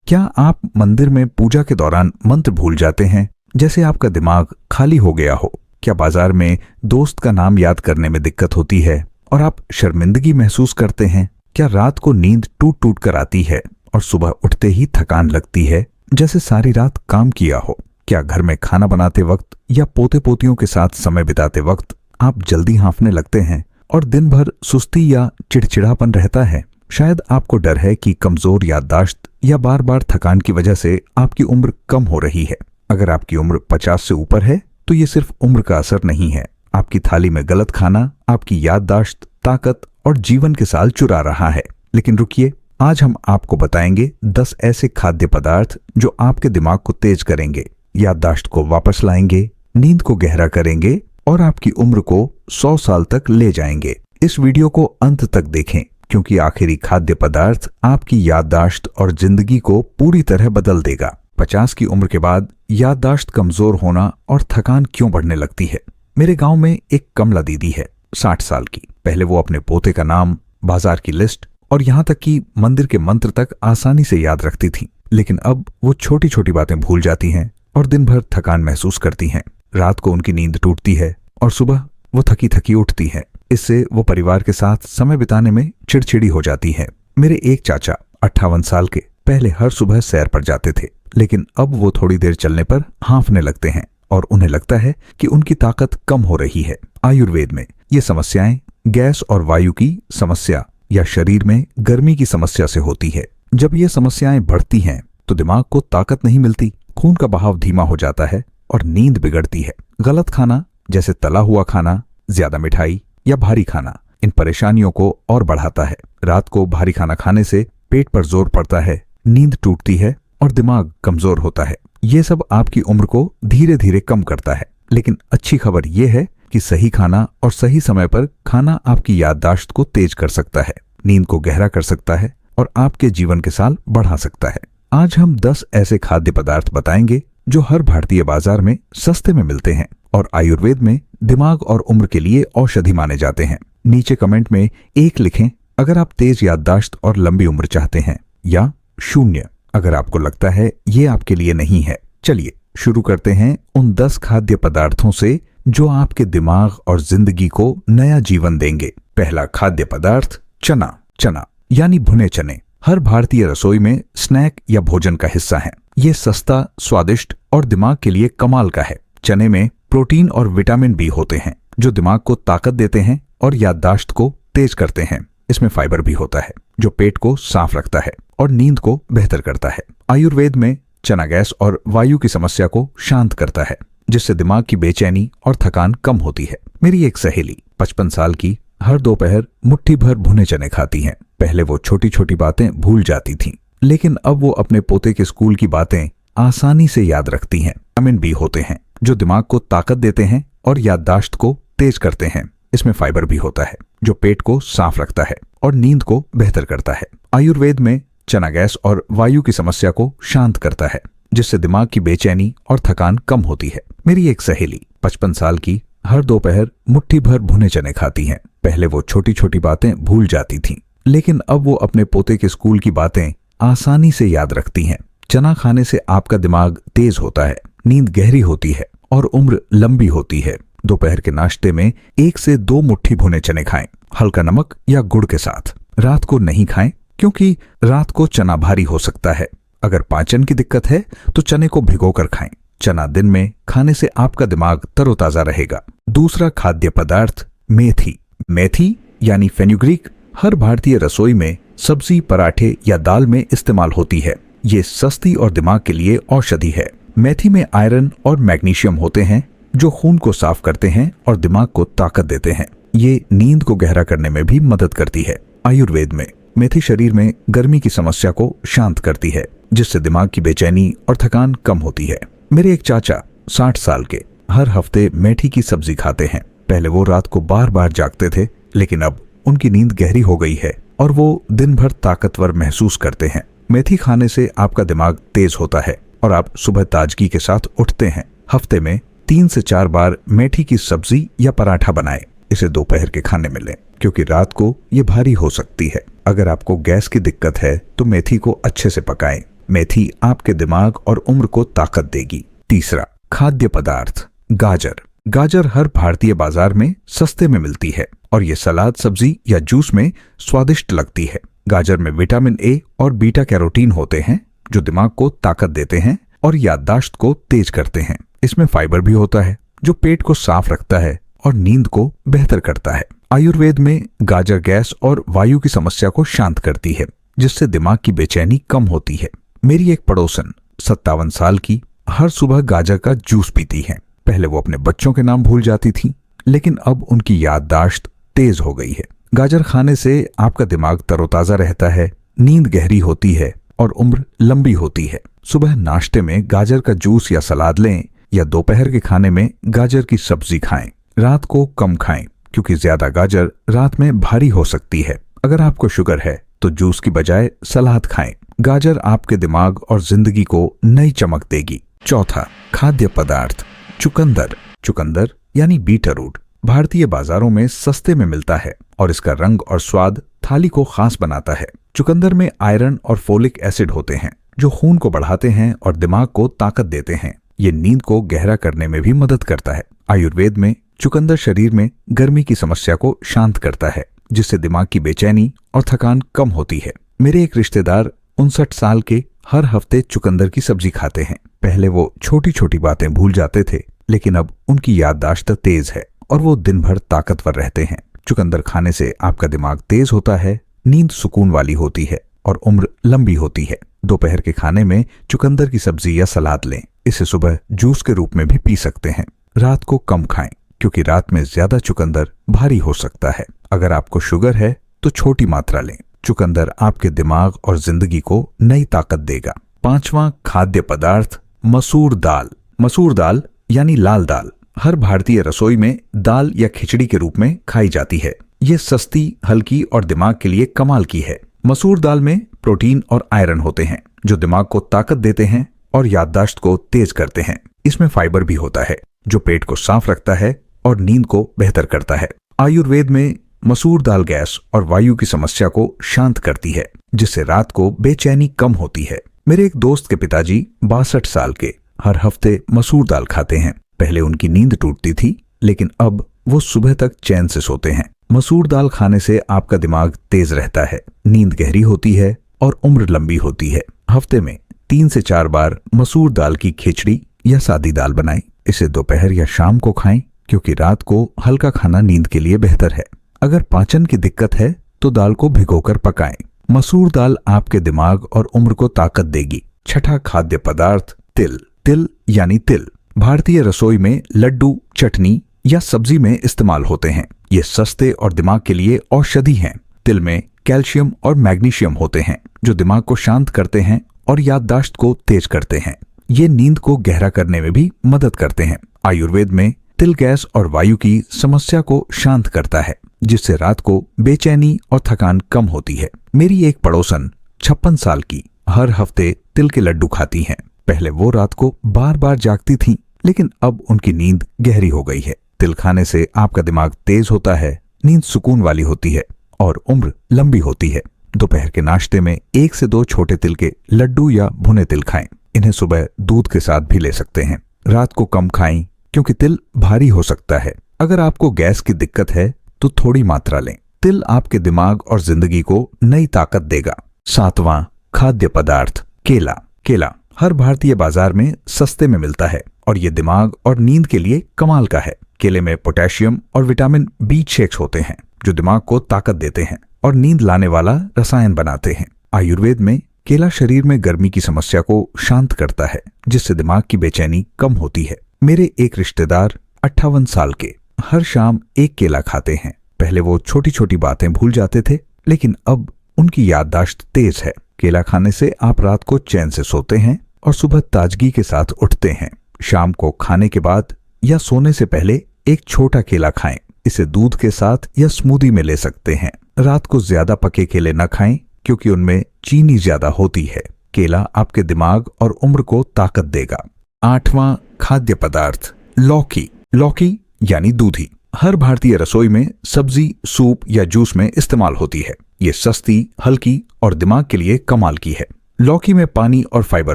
क्या आप मंदिर में पूजा के दौरान मंत्र भूल जाते हैं, जैसे आपका दिमाग खाली हो गया हो? क्या बाजार में दोस्त का नाम याद करने में दिक्कत होती है और आप शर्मिंदगी महसूस करते हैं? क्या रात को नींद टूट टूट कर आती है और सुबह उठते ही थकान लगती है, जैसे सारी रात काम किया हो? क्या घर में खाना बनाते वक्त या पोते पोतियों के साथ समय बिताते वक्त आप जल्दी हाँफने लगते हैं और दिन भर सुस्ती या चिड़चिड़ापन रहता है? शायद आपको डर है कि कमजोर याददाश्त या बार बार थकान की वजह से आपकी उम्र कम हो रही है। अगर आपकी उम्र 50 से ऊपर है तो ये सिर्फ उम्र का असर नहीं है। आपकी थाली में गलत खाना आपकी याददाश्त, ताकत और जीवन के साल चुरा रहा है। लेकिन रुकिए, आज हम आपको बताएंगे 10 ऐसे खाद्य पदार्थ जो आपके दिमाग को तेज करेंगे, याददाश्त को वापस लाएंगे, नींद को गहरा करेंगे और आपकी उम्र को 100 साल तक ले जाएंगे। इस वीडियो को अंत तक देखें, क्योंकि आखिरी खाद्य पदार्थ आपकी याददाश्त और जिंदगी को पूरी तरह बदल देगा। 50 की उम्र के बाद याददाश्त कमजोर होना और थकान क्यों बढ़ने लगती है? मेरे गांव में एक कमला दीदी है, 60 साल की। पहले वो अपने पोते का नाम, बाजार की लिस्ट और यहाँ तक कि मंदिर के मंत्र तक आसानी से याद रखती थी। लेकिन अब वो छोटी छोटी बातें भूल जाती हैं और दिन भर थकान महसूस करती हैं। रात को उनकी नींद टूटती है और सुबह वो थकी थकी उठती है। इससे वो परिवार के साथ समय बिताने में चिड़चिड़ी हो जाती है। मेरे एक चाचा 58 साल के पहले हर सुबह सैर पर जाते थे, लेकिन अब वो थोड़ी देर चलने पर हाँफने लगते हैं और उन्हें लगता है कि उनकी ताकत कम हो रही है। आयुर्वेद में ये समस्याएं गैस और वायु की समस्या या शरीर में गर्मी की समस्या से होती है। जब ये समस्याएं बढ़ती हैं तो दिमाग को ताकत नहीं मिलती, खून का बहाव धीमा हो जाता है और नींद बिगड़ती है। गलत खाना, जैसे तला हुआ खाना, ज्यादा मिठाई या भारी खाना, इन परेशानियों को और बढ़ाता है। रात को भारी खाना खाने से पेट पर जोर पड़ता है, नींद टूटती है और दिमाग कमजोर होता है। ये सब आपकी उम्र को धीरे धीरे कम करता है। लेकिन अच्छी खबर यह है कि सही खाना और सही समय पर खाना आपकी याददाश्त को तेज कर सकता है, नींद को गहरा कर सकता है और आपके जीवन के साल बढ़ा सकता है। आज हम 10 ऐसे खाद्य पदार्थ बताएंगे जो हर भारतीय बाजार में सस्ते में मिलते हैं और आयुर्वेद में दिमाग और उम्र के लिए औषधि माने जाते हैं। नीचे कमेंट में 1 लिखें अगर आप तेज याददाश्त और लंबी उम्र चाहते हैं, या 0 अगर आपको लगता है ये आपके लिए नहीं है। चलिए शुरू करते हैं उन 10 खाद्य पदार्थों से जो आपके दिमाग और जिंदगी को नया जीवन देंगे। पहला खाद्य पदार्थ चना। चना यानी भुने चने हर भारतीय रसोई में स्नैक या भोजन का हिस्सा है। ये सस्ता, स्वादिष्ट और दिमाग के लिए कमाल का है। चने में प्रोटीन और विटामिन बी होते हैं जो दिमाग को ताकत देते हैं और याददाश्त को तेज करते हैं। इसमें फाइबर भी होता है जो पेट को साफ रखता है और नींद को बेहतर करता है। आयुर्वेद में चना गैस और वायु की समस्या को शांत करता है, जिससे दिमाग की बेचैनी और थकान कम होती है। मेरी एक सहेली 55 साल की हर दोपहर मुट्ठी भर भुने चने खाती हैं। पहले वो छोटी छोटी बातें भूल जाती थीं, लेकिन अब वो अपने पोते के स्कूल की बातें आसानी से याद रखती हैं। विटामिन बी होते हैं जो दिमाग को ताकत देते हैं और याददाश्त को तेज करते हैं। इसमें फाइबर भी होता है जो पेट को साफ रखता है और नींद को बेहतर करता है। आयुर्वेद में चना गैस और वायु की समस्या को शांत करता है, जिससे दिमाग की बेचैनी और थकान कम होती है। मेरी एक सहेली 55 साल की हर दोपहर मुट्ठी भर भुने चने खाती हैं। पहले वो छोटी छोटी बातें भूल जाती थीं, लेकिन अब वो अपने पोते के स्कूल की बातें आसानी से याद रखती हैं। चना खाने से आपका दिमाग तेज होता है, नींद गहरी होती है और उम्र लंबी होती है। दोपहर के नाश्ते में 1 से 2 मुट्ठी भुने चने खाएं, हल्का नमक या गुड़ के साथ। रात को नहीं खाएं, क्योंकि रात को चना भारी हो सकता है। अगर पाचन की दिक्कत है तो चने को भिगोकर खाएं। चना दिन में खाने से आपका दिमाग तरोताजा रहेगा। दूसरा खाद्य पदार्थ मेथी। मेथी यानी फेनुग्रीक हर भारतीय रसोई में सब्जी, पराठे या दाल में इस्तेमाल होती है। ये सस्ती और दिमाग के लिए औषधि है। मेथी में आयरन और मैग्नीशियम होते हैं जो खून को साफ करते हैं और दिमाग को ताकत देते हैं। ये नींद को गहरा करने में भी मदद करती है। आयुर्वेद में मेथी शरीर में गर्मी की समस्या को शांत करती है, जिससे दिमाग की बेचैनी और थकान कम होती है। मेरे एक चाचा 60 साल के हर हफ्ते मेथी की सब्जी खाते हैं। पहले वो रात को बार बार जागते थे, लेकिन अब उनकी नींद गहरी हो गई है और वो दिन भर ताकतवर महसूस करते हैं। मेथी खाने से आपका दिमाग तेज होता है और आप सुबह ताजगी के साथ उठते हैं। हफ्ते में 3 से 4 बार मेथी की सब्जी या पराठा बनाएं। इसे दोपहर के खाने में लें, क्योंकि रात को ये भारी हो सकती है। अगर आपको गैस की दिक्कत है तो मेथी को अच्छे से पकाएं मेथी आपके दिमाग और उम्र को ताकत देगी। तीसरा, खाद्य पदार्थ। गाजर। गाजर हर भारतीय बाजार में सस्ते में मिलती है और ये सलाद, सब्जी या जूस में स्वादिष्ट लगती है। गाजर में विटामिन ए और बीटा कैरोटीन होते हैं जो दिमाग को ताकत देते हैं और याददाश्त को तेज करते हैं। इसमें फाइबर भी होता है जो पेट को साफ रखता है और नींद को बेहतर करता है। आयुर्वेद में गाजर गैस और वायु की समस्या को शांत करती है जिससे दिमाग की बेचैनी कम होती है। मेरी एक पड़ोसन 57 साल की हर सुबह गाजर का जूस पीती है। पहले वो अपने बच्चों के नाम भूल जाती थी लेकिन अब उनकी याददाश्त तेज हो गई है। गाजर खाने से आपका दिमाग तरोताजा रहता है, नींद गहरी होती है और उम्र लंबी होती है। सुबह नाश्ते में गाजर का जूस या सलाद लें या दोपहर के खाने में गाजर की सब्जी खाएं। रात को कम खाएं क्योंकि ज्यादा गाजर रात में भारी हो सकती है। अगर आपको शुगर है तो जूस की बजाय सलाद खाएं। गाजर आपके दिमाग और जिंदगी को नई चमक देगी। चौथा, खाद्य पदार्थ। चुकंदर। चुकंदर यानी बीटरूट भारतीय बाजारों में सस्ते में मिलता है और इसका रंग और स्वाद थाली को खास बनाता है। चुकंदर में आयरन और फोलिक एसिड होते हैं जो खून को बढ़ाते हैं और दिमाग को ताकत देते हैं। ये नींद को गहरा करने में भी मदद करता है। आयुर्वेद में चुकंदर शरीर में गर्मी की समस्या को शांत करता है जिससे दिमाग की बेचैनी और थकान कम होती है। मेरे एक रिश्तेदार 59 साल के हर हफ्ते चुकंदर की सब्जी खाते हैं। पहले वो छोटी छोटी बातें भूल जाते थे लेकिन अब उनकी याददाश्त तेज है और वो दिन भर ताकतवर रहते हैं। चुकंदर खाने से आपका दिमाग तेज होता है, नींद सुकून वाली होती है और उम्र लंबी होती है। दोपहर के खाने में चुकंदर की सब्जी या सलाद लें। इसे सुबह जूस के रूप में भी पी सकते हैं। रात को कम खाएं क्योंकि रात में ज्यादा चुकंदर भारी हो सकता है। अगर आपको शुगर है तो छोटी मात्रा लें। चुकंदर आपके दिमाग और जिंदगी को नई ताकत देगा। पांचवा, खाद्य पदार्थ। मसूर दाल। मसूर दाल यानी लाल दाल हर भारतीय रसोई में दाल या खिचड़ी के रूप में खाई जाती है। ये सस्ती, हल्की और दिमाग के लिए कमाल की है। मसूर दाल में प्रोटीन और आयरन होते हैं जो दिमाग को ताकत देते हैं और याददाश्त को तेज करते हैं। इसमें फाइबर भी होता है जो पेट को साफ रखता है और नींद को बेहतर करता है। आयुर्वेद में मसूर दाल गैस और वायु की समस्या को शांत करती है जिससे रात को बेचैनी कम होती है। मेरे एक दोस्त के पिताजी 62 साल के हर हफ्ते मसूर दाल खाते हैं। पहले उनकी नींद टूटती थी लेकिन अब वो सुबह तक चैन से सोते हैं। मसूर दाल खाने से आपका दिमाग तेज रहता है, नींद गहरी होती है और उम्र लंबी होती है। हफ्ते में 3 से 4 बार मसूर दाल की खिचड़ी या सादी दाल बनाएं। इसे दोपहर या शाम को खाएं क्योंकि रात को हल्का खाना नींद के लिए बेहतर है। अगर पाचन की दिक्कत है तो दाल को भिगोकर पकाएं। मसूर दाल आपके दिमाग और उम्र को ताकत देगी। छठा, खाद्य पदार्थ। तिल। तिल यानी तिल भारतीय रसोई में लड्डू, चटनी या सब्जी में इस्तेमाल होते हैं। ये सस्ते और दिमाग के लिए औषधि हैं। तिल में कैल्शियम और मैग्नीशियम होते हैं जो दिमाग को शांत करते हैं और याददाश्त को तेज करते हैं। ये नींद को गहरा करने में भी मदद करते हैं। आयुर्वेद में तिल गैस और वायु की समस्या को शांत करता है जिससे रात को बेचैनी और थकान कम होती है। मेरी एक पड़ोसन 56 साल की हर हफ्ते तिल के लड्डू खाती हैं। पहले वो रात को बार बार जागती थीं लेकिन अब उनकी नींद गहरी हो गई है। तिल खाने से आपका दिमाग तेज होता है, नींद सुकून वाली होती है और उम्र लंबी होती है। दोपहर के नाश्ते में 1 से 2 छोटे तिल के लड्डू या भुने तिल खाएं। इन्हें सुबह दूध के साथ भी ले सकते हैं। रात को कम खाएं क्योंकि तिल भारी हो सकता है। अगर आपको गैस की दिक्कत है तो थोड़ी मात्रा लें। तिल आपके दिमाग और जिंदगी को नई ताकत देगा। 7वां, खाद्य पदार्थ। केला। केला हर भारतीय बाजार में सस्ते में मिलता है और ये दिमाग और नींद के लिए कमाल का है। केले में पोटेशियम और विटामिन B6 होते हैं जो दिमाग को ताकत देते हैं और नींद लाने वाला रसायन बनाते हैं। आयुर्वेद में केला शरीर में गर्मी की समस्या को शांत करता है जिससे दिमाग की बेचैनी कम होती है। मेरे एक रिश्तेदार 58 साल के हर शाम 1 केला खाते हैं। पहले वो छोटी छोटी बातें भूल जाते थे लेकिन अब उनकी याददाश्त तेज है। केला खाने से आप रात को चैन से सोते हैं और सुबह ताजगी के साथ उठते हैं। शाम को खाने के बाद या सोने से पहले एक छोटा केला खाएं। इसे दूध के साथ या स्मूदी में ले सकते हैं। रात को ज्यादा पके केले न खाएं क्योंकि उनमें चीनी ज्यादा होती है। केला आपके दिमाग और उम्र को ताकत देगा। 8वां, खाद्य पदार्थ। लौकी। लौकी यानी दूधी हर भारतीय रसोई में सब्जी, सूप या जूस में इस्तेमाल होती है। ये सस्ती, हल्की और दिमाग के लिए कमाल की है। लौकी में पानी और फाइबर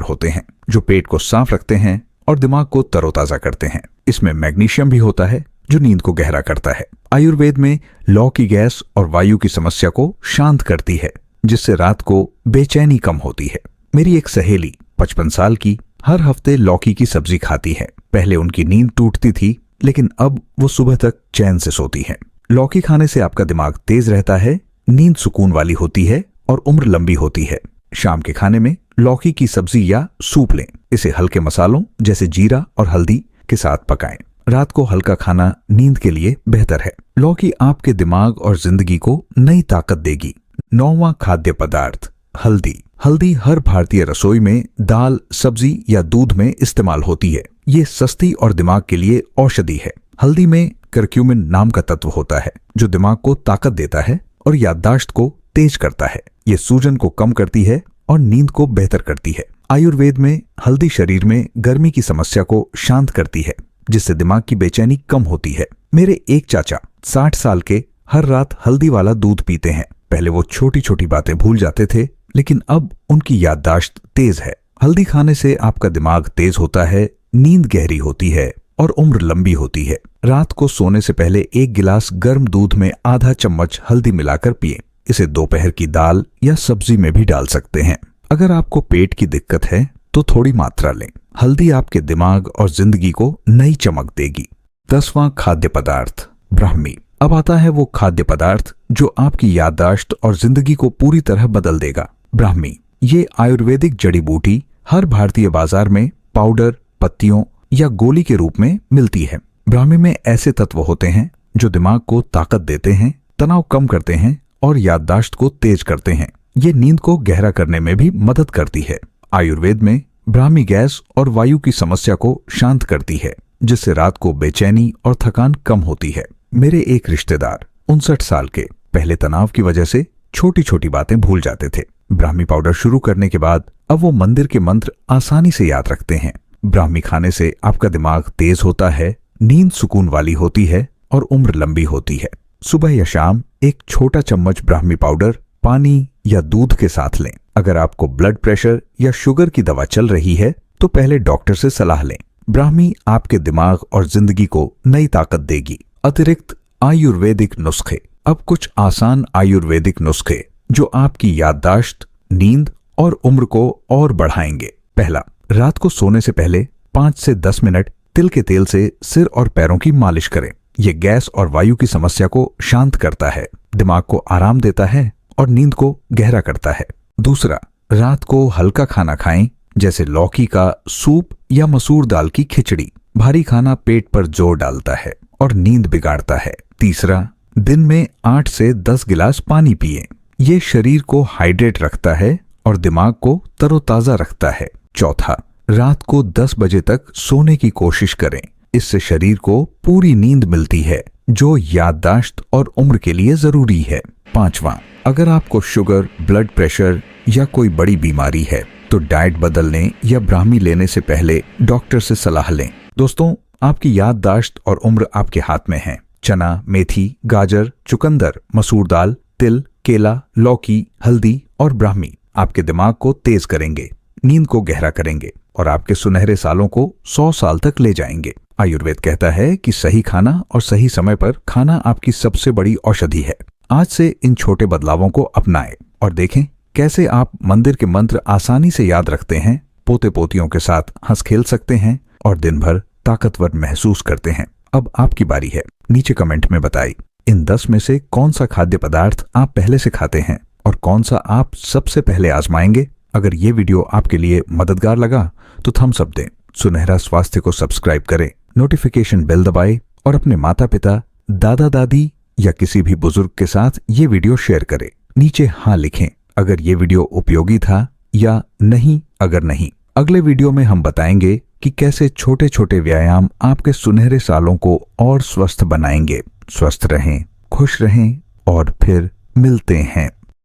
होते हैं जो पेट को साफ रखते हैं और दिमाग को तरोताजा करते हैं। इसमें मैग्नीशियम भी होता है जो नींद को गहरा करता है। आयुर्वेद में लौकी गैस और वायु की समस्या को शांत करती है, जिससे रात को बेचैनी कम होती है। मेरी एक सहेली 55 साल की हर हफ्ते लौकी की सब्जी खाती है। पहले उनकी नींद टूटती थी, लेकिन अब वो सुबह तक चैन से सोती है। लौकी खाने से आपका दिमाग तेज रहता है, नींद सुकून वाली होती है और उम्र लंबी होती है। शाम के खाने में लौकी की सब्जी या सूप लें। इसे हल्के मसालों जैसे जीरा और हल्दी के साथ पकाएं। रात को हल्का खाना नींद के लिए बेहतर है। लौकी आपके दिमाग और जिंदगी को नई ताकत देगी। 9वां खाद्य पदार्थ हल्दी। हल्दी हर भारतीय रसोई में दाल, सब्जी या दूध में इस्तेमाल होती है। ये सस्ती और दिमाग के लिए औषधि है। हल्दी में करक्यूमिन नाम का तत्व होता है जो दिमाग को ताकत देता है और याददाश्त को तेज करता है। ये सूजन को कम करती है और नींद को बेहतर करती है। आयुर्वेद में हल्दी शरीर में गर्मी की समस्या को शांत करती है, जिससे दिमाग की बेचैनी कम होती है। मेरे एक चाचा 60 साल के हर रात हल्दी वाला दूध पीते हैं। पहले वो छोटी छोटी बातें भूल जाते थे, लेकिन अब उनकी याददाश्त तेज है। हल्दी खाने से आपका दिमाग तेज होता है, नींद गहरी होती है और उम्र लंबी होती है। रात को सोने से पहले 1 गिलास गर्म दूध में आधा चम्मच हल्दी मिलाकर पिएं। इसे दोपहर की दाल या सब्जी में भी डाल सकते हैं। अगर आपको पेट की दिक्कत है तो थोड़ी मात्रा लें। हल्दी आपके दिमाग और जिंदगी को नई चमक देगी। 10वां खाद्य पदार्थ ब्राह्मी। अब आता है वो खाद्य पदार्थ जो आपकी याददाश्त और जिंदगी को पूरी तरह बदल देगा। ब्राह्मी ये आयुर्वेदिक जड़ी बूटी हर भारतीय बाजार में पाउडर, पत्तियों या गोली के रूप में मिलती है। ब्राह्मी में ऐसे तत्व होते हैं जो दिमाग को ताकत देते हैं, तनाव कम करते हैं और याददाश्त को तेज करते हैं। ये नींद को गहरा करने में भी मदद करती है। आयुर्वेद में ब्राह्मी गैस और वायु की समस्या को शांत करती है, जिससे रात को बेचैनी और थकान कम होती है। मेरे एक रिश्तेदार 59 साल के पहले तनाव की वजह से छोटी छोटी बातें भूल जाते थे। ब्राह्मी पाउडर शुरू करने के बाद अब वो मंदिर के मंत्र आसानी से याद रखते हैं। ब्राह्मी खाने से आपका दिमाग तेज होता है, नींद सुकून वाली होती है और उम्र लंबी होती है। सुबह या शाम एक छोटा चम्मच ब्राह्मी पाउडर पानी या दूध के साथ लें। अगर आपको ब्लड प्रेशर या शुगर की दवा चल रही है तो पहले डॉक्टर से सलाह लें। ब्राह्मी आपके दिमाग और जिंदगी को नई ताकत देगी। अतिरिक्त आयुर्वेदिक नुस्खे। अब कुछ आसान आयुर्वेदिक नुस्खे जो आपकी याददाश्त, नींद और उम्र को और बढ़ाएंगे। पहला, रात को सोने से पहले 5 से 10 मिनट तिल के तेल से सिर और पैरों की मालिश करें। यह गैस और वायु की समस्या को शांत करता है, दिमाग को आराम देता है और नींद को गहरा करता है। दूसरा, रात को हल्का खाना खाएं, जैसे लौकी का सूप या मसूर दाल की खिचड़ी। भारी खाना पेट पर जोर डालता है और नींद बिगाड़ता है। तीसरा, दिन में 8 से 10 गिलास पानी पिएं। ये शरीर को हाइड्रेट रखता है और दिमाग को तरोताजा रखता है। चौथा, रात को 10 बजे तक सोने की कोशिश करें। इससे शरीर को पूरी नींद मिलती है, जो याददाश्त और उम्र के लिए जरूरी है। पांचवा, अगर आपको शुगर, ब्लड प्रेशर या कोई बड़ी बीमारी है तो डाइट बदलने या ब्राह्मी लेने से पहले डॉक्टर से सलाह लें। दोस्तों, आपकी याददाश्त और उम्र आपके हाथ में है। चना, मेथी, गाजर, चुकंदर, मसूर दाल, तिल, केला, लौकी, हल्दी और ब्राह्मी आपके दिमाग को तेज करेंगे, नींद को गहरा करेंगे और आपके सुनहरे सालों को 100 साल तक ले जाएंगे। आयुर्वेद कहता है कि सही खाना और सही समय पर खाना आपकी सबसे बड़ी औषधि है। आज से इन छोटे बदलावों को अपनाएं और देखें कैसे आप मंदिर के मंत्र आसानी से याद रखते हैं, पोते पोतियों के साथ हंस खेल सकते हैं और दिन भर ताकतवर महसूस करते हैं। अब आपकी बारी है। नीचे कमेंट में बताइए इन 10 में से कौन सा खाद्य पदार्थ आप पहले से खाते हैं और कौन सा आप सबसे पहले आजमाएंगे। अगर ये वीडियो आपके लिए मददगार लगा तो थम्स अप दें, सुनहरा स्वास्थ्य को सब्सक्राइब करें, नोटिफिकेशन बेल दबाएं और अपने माता पिता, दादा दादी या किसी भी बुजुर्ग के साथ ये वीडियो शेयर करें। नीचे हाँ लिखें अगर ये वीडियो उपयोगी था या नहीं अगर नहीं। अगले वीडियो में हम बताएंगे कि कैसे छोटे छोटे व्यायाम आपके सुनहरे सालों को और स्वस्थ बनाएंगे। स्वस्थ रहें, खुश रहें और फिर मिलते हैं।